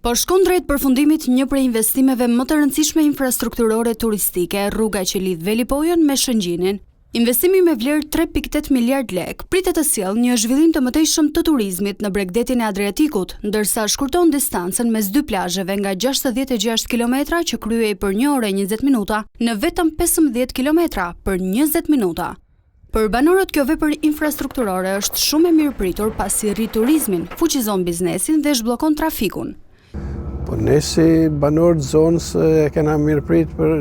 Po shkon drejt përfundimit një prej investimeve më të rëndësishme infrastrukturore turistike, rruga që lidh Velipojën me Shëngjinin. Investimi me vlerë 3.8 miliard lek pritet të sjellë një zhvillim të mëtejshëm të turizmit në bregdetin e Adriatikut, ndërsa shkurton distancën mes dy plazheve nga 66 kilometra që kryej për 1 orë e 20 minuta në vetëm 15 kilometra për 20 minuta. Për banorët kjo vepër infrastrukturore është shumë e mirëpritur pasi rrit turizmin, fuqizon biznesin dhe zhbllokon trafikun. Po ne si banorët zonës e kena mirëprit për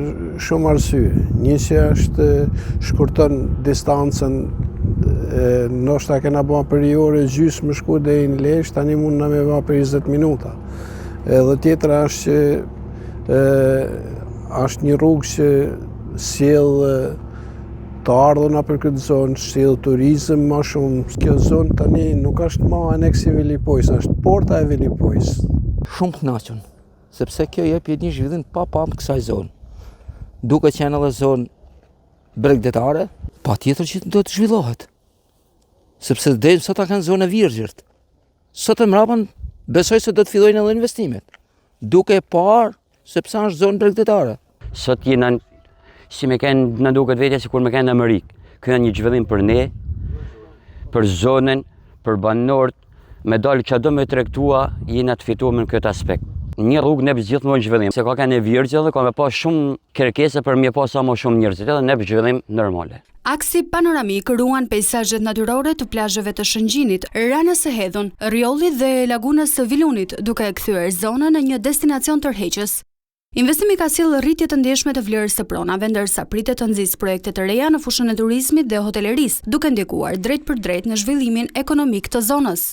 shumë arsye. Njësja është shkurton distancën, ndoshta kena bërë për një orë gjysmë shku deri në Lezhë, tani mund na me bërë për 20 minuta. Edhe tjetra është që është një rrugë që sjell të ardhurna për këtë zonë, sjell turizëm më shumë. Kjo zonë tani nuk është më aneks i Velipojës, është porta e Velipojës. Shumë të kënaqur, sepse kjo jep një zhvillim pa pamët kësaj zonë. Duke qenë edhe zonë bregdetare, patjetër që do të zhvillohet. Sepse deri sot kanë zonë e virgjërt. Sot e mbrapa besoj se do të fillojnë edhe investimet. Duke parë sepse është zonë bregdetare. Sot jena si me kanë na duket vetja sikur me kanë në Amerikë. Ky është një zhvillim për ne, për zonën, për banorët. Me dalë që do me tregtua, jena të fituar në këtë aspekt. Një rrugë ne gjithmonë zhvillim, se ka kanë virgjë dhe ka me pas shumë kërkesa për me pas sa më shumë njerëz, edhe ne zhvillim normale. Aksi panoramik ruan peizazhet natyrore të plazheve të Shëngjinit, ranës së Hedhun, rrjollit dhe lagunës së Vilunit, duke e kthyer zonën në një destinacion tërheqës. Investimi ka sjellë rritje të ndjeshme të vlerës së pronave, ndërsa pritet të nxjisë projekte të reja në fushën e turizmit dhe hotelerisë, duke ndikuar drejt për drejt në zhvillimin ekonomik të zonës.